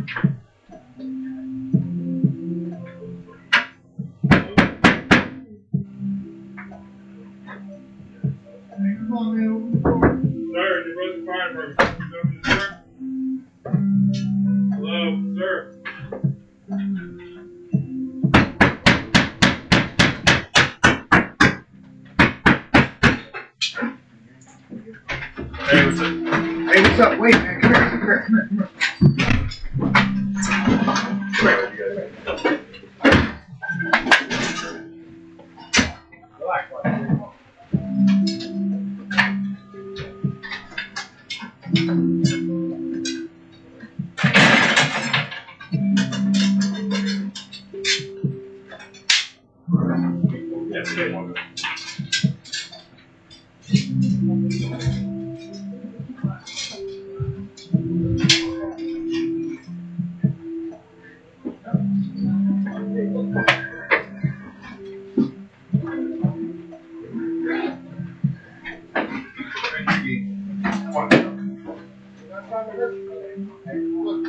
Come on, man. Sir, the brother's fire department. Sir? Hello, sir. Hey, what's up? Hey, what's up? Wait, man. Come here. Relax, buddy. Yeah, stay longer.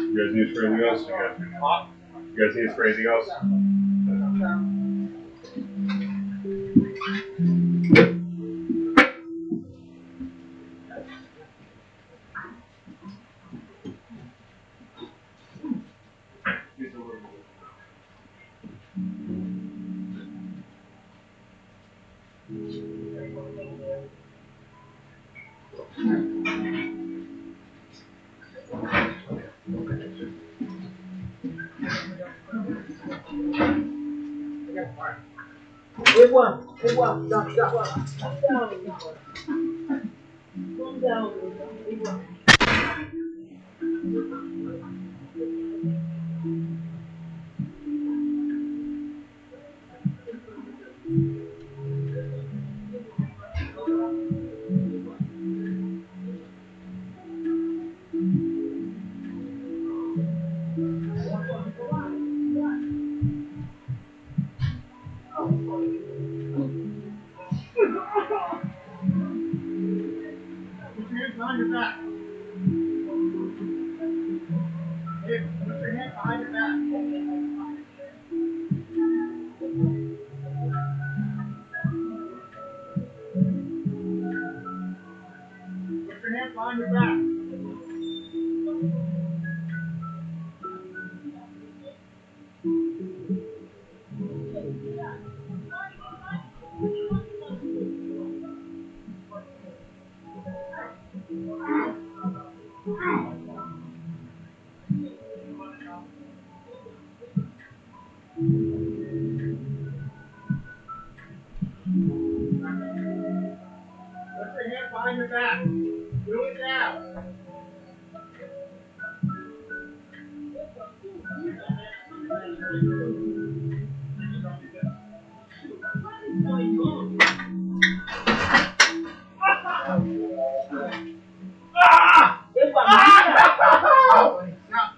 You guys need us for anything else? You guys need us for anything else? Good one. Stop. Calm down. Calm down. Good one. Put your hands behind your back. Hey, put your hands behind your back. Put your hands behind your back. Put your hands behind your back. Do it now.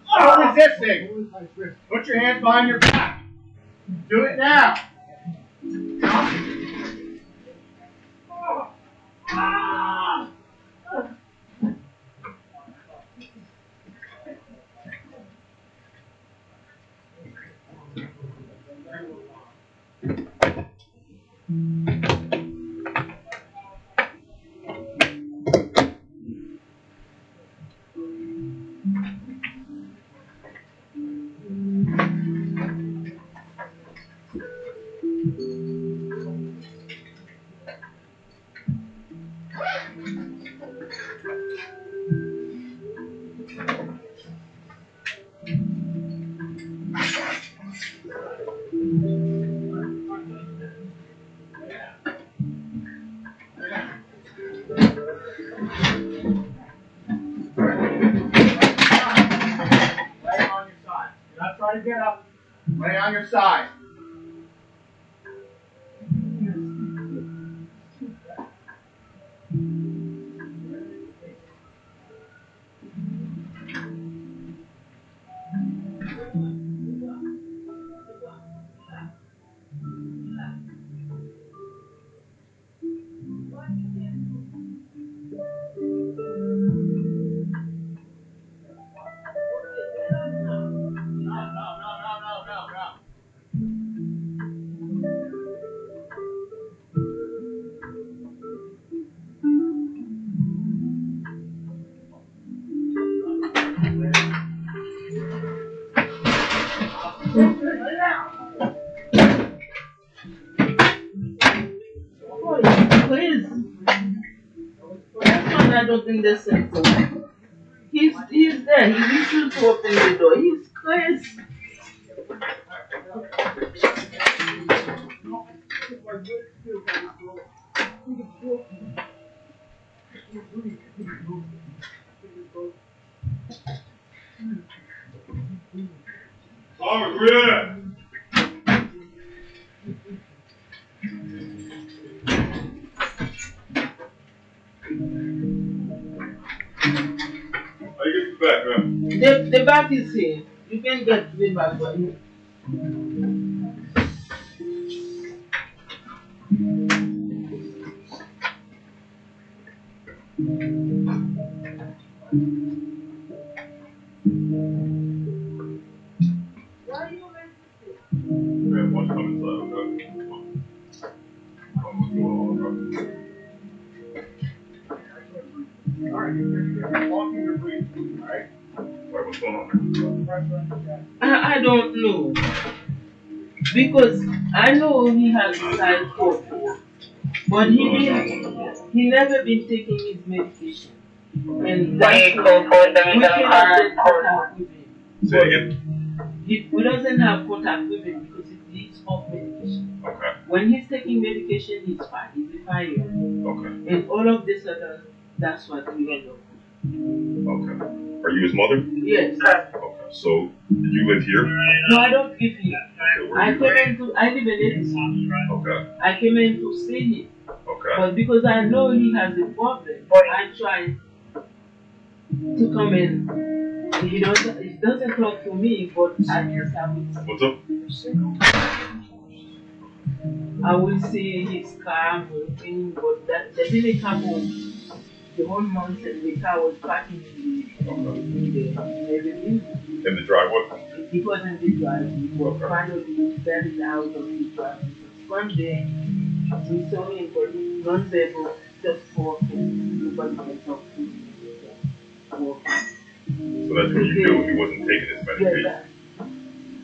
Stop resisting. Put your hands behind your back. Do it now. Try to get up. Lay on your side. open the center. He's there. He refused to open the door. He's crazy. Robert, where you at? How you get to the back, man? The back is here. You can get to the back by here. Man, watch come inside, okay? Come on. What's going on, bro? Alright, you're walking your breathing, alright? Alright, what's going on? I don't know. Because I know he has side court, but he never been taking his medication. And that's why we cannot get contact with him. Say it again. We doesn't have contact with him because he's off medication. Okay. When he's taking medication, he's fine. He's a fire. Okay. And all of this sudden, that's what we end up with. Okay. Are you his mother? Yes. Okay. So you live here? No, I don't live here. Okay. Where I do you live? live in Edison. Okay. I came in to see him. Okay. But because I know he has a problem, I try to come in. He doesn't talk to me, but at least What's up? I will see his car moving, but that didn't come home. The whole month and the car was parking in In the driveway? it wasn't the drive. It was finally buried out of the drive. One day, we saw him, but he was able just walking. Nobody can talk to him. Walking. So that's when you knew he wasn't taking his medication?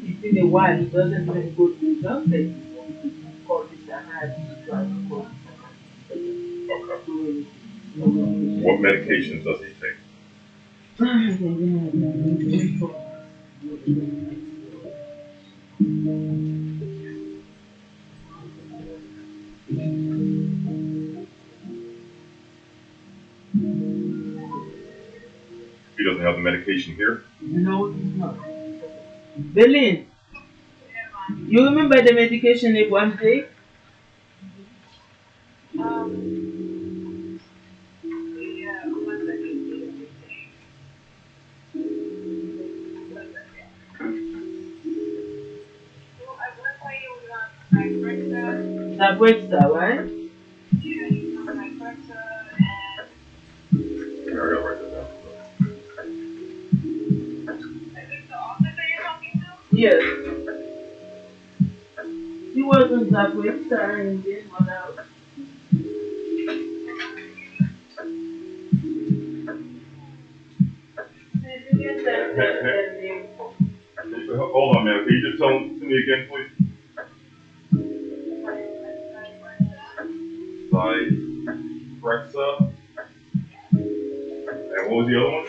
It's been a while. He doesn't even go to the doctor anymore because he called this and had to try to call Okay. What medications does he take? He doesn't have the medication here? No, he's not. Berlin, you remember the medication Abram take? That breaks that, right? Yeah, I gotta write that down. Yes. He wasn't that breaks and then what else? Hold on, man. Can you just tell him to me again, please? Zyprexa. And what was the other one?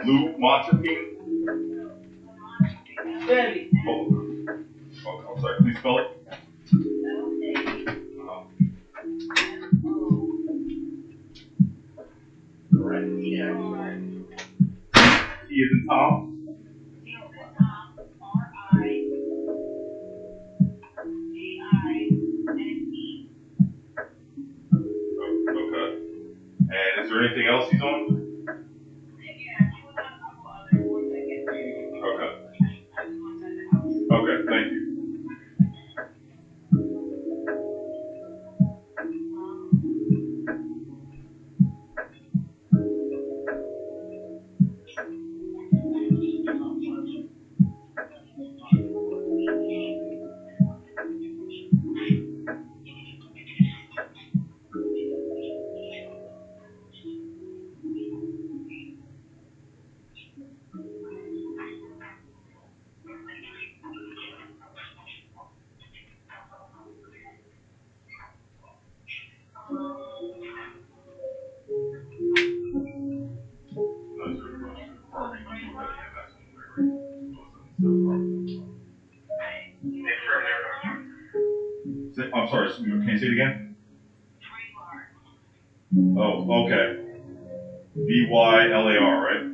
Lumotropine? Very. Oh, I'm sorry. Please spell it. Correct. Yeah. T is in Tom. Okay. And is there anything else he's on? Okay. Okay, thank you. Can you say it again? Oh, okay. Bylar, right?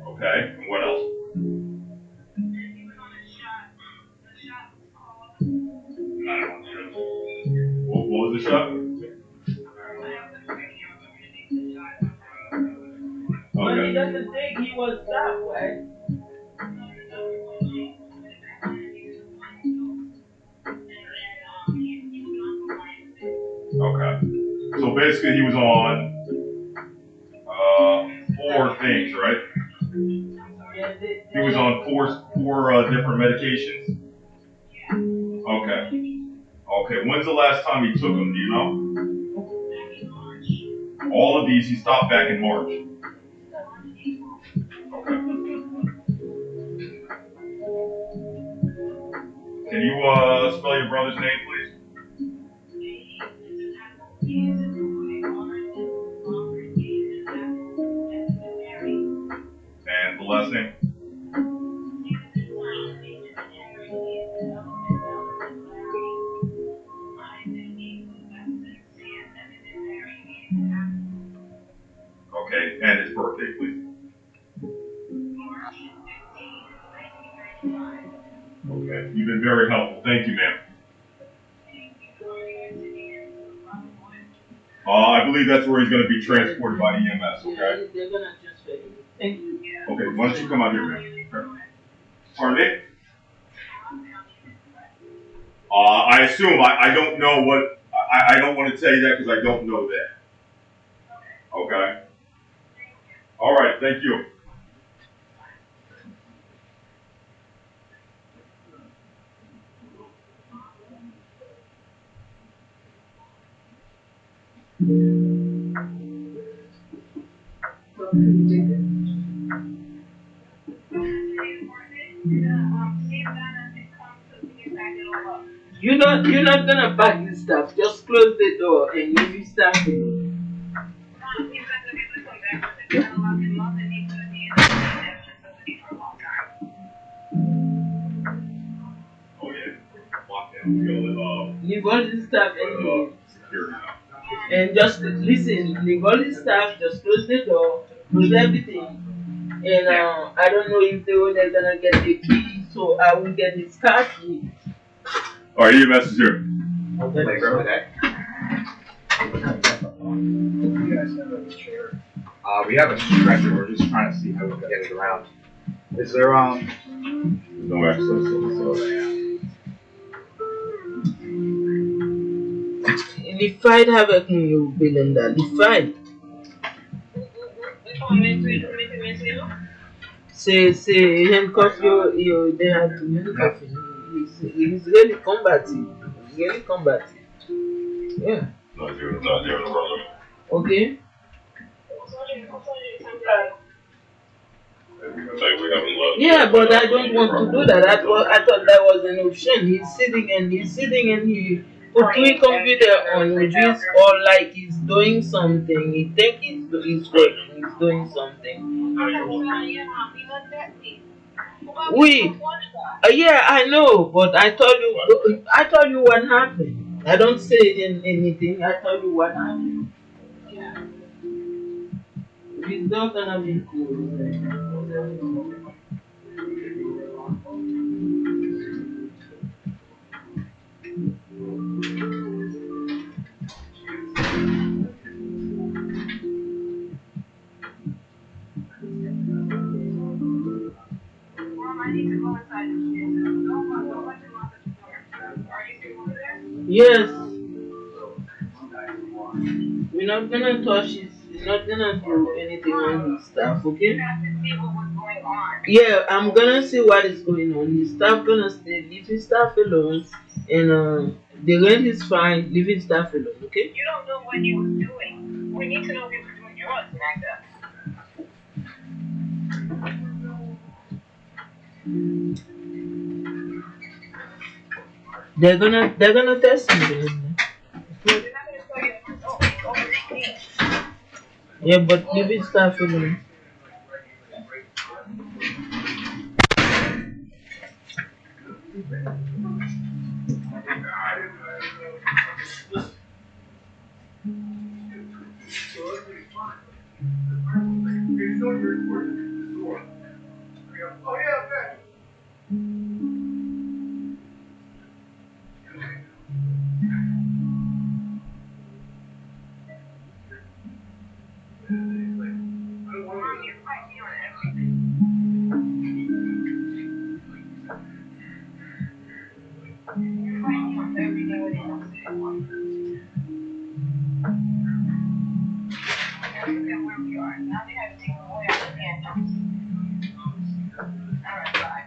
Okay. And what else? What was the shot? But he Okay. doesn't think he was stopped, right? Okay. So basically, he was on 4 things, right? Yeah, He was on four different medications. Okay. Okay. When's the last time he took them? Do you know? All of these he stopped back in March. Okay. Can you spell your brother's name, please? And the last name? Okay. And his birthday, please. Okay. You've been very helpful. Thank you, ma'am. I believe that's where he's going to be transported by EMS, okay? Yeah, they're gonna transfer him. Thank you. Okay, why don't you come out here, man? Okay. Pardon me? I assume, I don't know what, I don't want to tell you that because I don't know that. Okay? Alright, thank you. You're not gonna pack this stuff. Just close the door and leave his stuff alone. Oh yeah, lockdown. Leave all this stuff and Security now. and just listen. Leave all this stuff. Just close the door. Close everything. And I don't know if they're gonna get the key, so I will get his car key. Alright, EMS is here. Thanks for that. You guys have a chair? We have a stretcher. We're just trying to see how we can get it around. Is there No access, so Lified have you Belinda. Lified. Say handcuff they have to handcuff him. He's really combative. Really combative. Yeah. not here, no problem. Okay. We haven't looked. Yeah, but I don't want to do that. I thought that was an option. He's sitting and he put 3 computer on, which is all like he's doing something. He think he's working, he's doing something. Yeah, I know, but I told you what happened. I don't say anything. I told you what happened. It's not gonna be cool. Yes. We're not gonna touch his. We're not gonna do anything on his stuff, okay? Yeah, I'm gonna see what is going on. His staff gonna stay. Leave his staff alone, and the rent is fine. Leave his staff alone, okay? You don't know what he was doing. We need to know if he was doing drugs, Magda. They're gonna test him. Yeah, but leave his staff alone. Oh yeah, okay. Mom, you fight me on everything. You fight me on everything when it comes to this one. And look at where we are. Now they have to take the boy out of handcuffs. Alright, bye.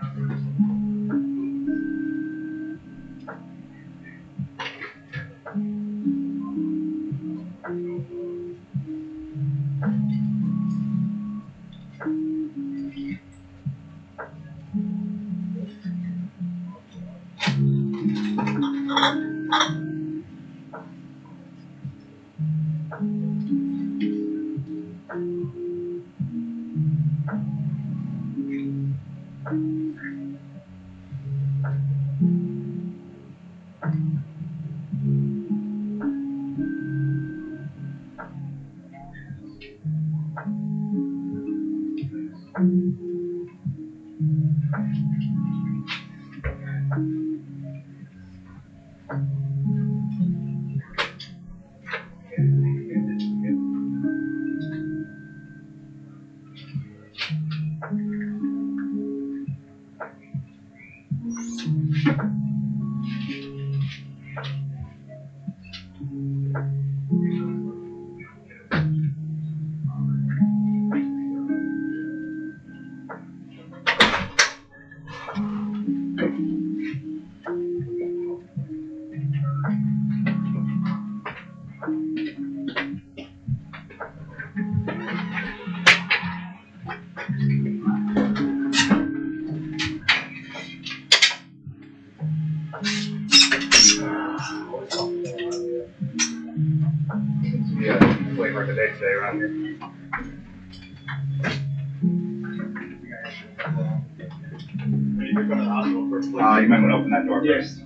Yeah, flavor of the day today around here. When you come to the hospital for a You might want to open that door Yeah. first.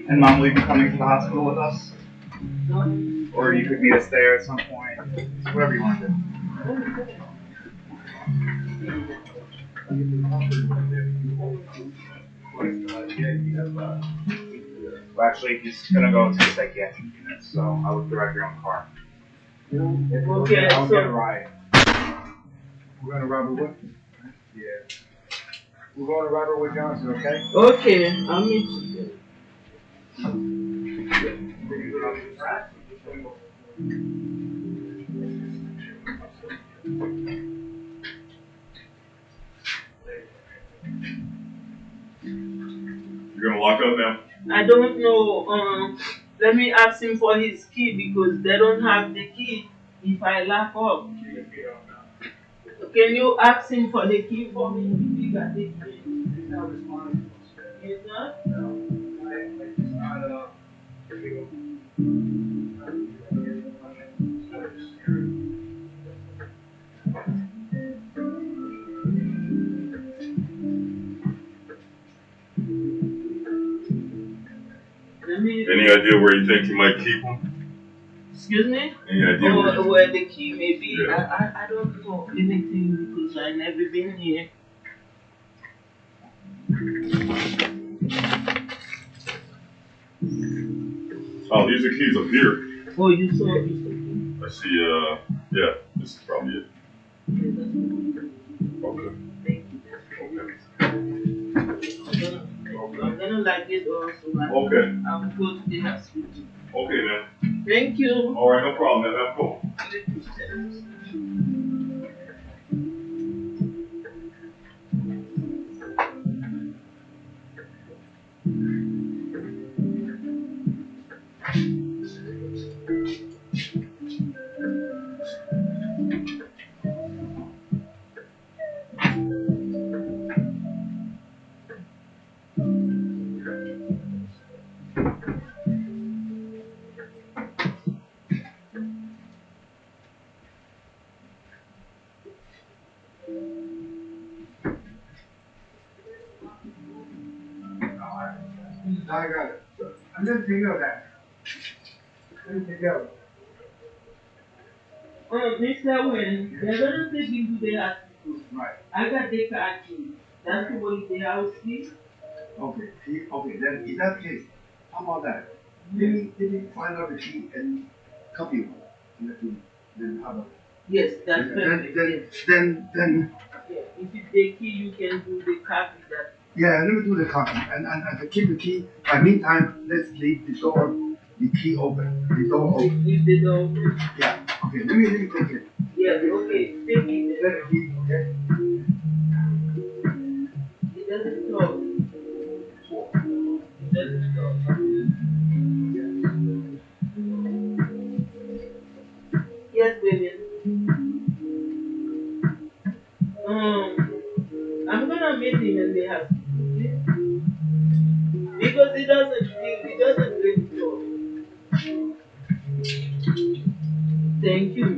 And Mom, will you be coming to the hospital with us? Or you could meet us there at some point. Whatever you want to do. Well, actually, he's gonna go to the psychiatric unit, so I would drive your own car. Okay, I'll get a so ride. We're gonna Robert Wood. Yeah. We're going to Robert Wood Johnson, okay? okay, I'll meet you You're gonna lock up now? there. I don't know. Let me ask him for his key because they don't have the key if I lock up. Can you ask him for the key for me if he got the key? He's not responding to us. He's not? No. It's not, Let me. Any idea where you think you might keep them? Excuse me? Any idea where Or you where the key may be? Yeah. I don't know anything because I never been here. Oh, these are keys up here. Oh, you saw it. I see, yeah, this is probably it. Okay, that's good. Okay. Thank you. I'm gonna like it also. Okay. I will go to the hospital. Okay, man. Thank you. Alright, no problem, man. Have a cool. I got it. I didn't take care of that. I didn't take care of it. Mr. Wayne, they're gonna take him to the hospital. Right. I got the car key. That's the way the house key. Okay. Okay. Then in that case, how about that? Let me find out the key and copy one. Then how about Yes, that's perfect. then Yeah, if it's the key, you can do the copy that. yeah, let me do the copy and keep the key. By meantime, let's leave the key open. The door open. If the door open. Yeah. Okay. Let me take it. Yes, okay, take it. Let the key. Okay. It doesn't talk. It doesn't talk. Yes, baby. I'm gonna meet him in the hospital, okay? Because he doesn't really talk. Thank you.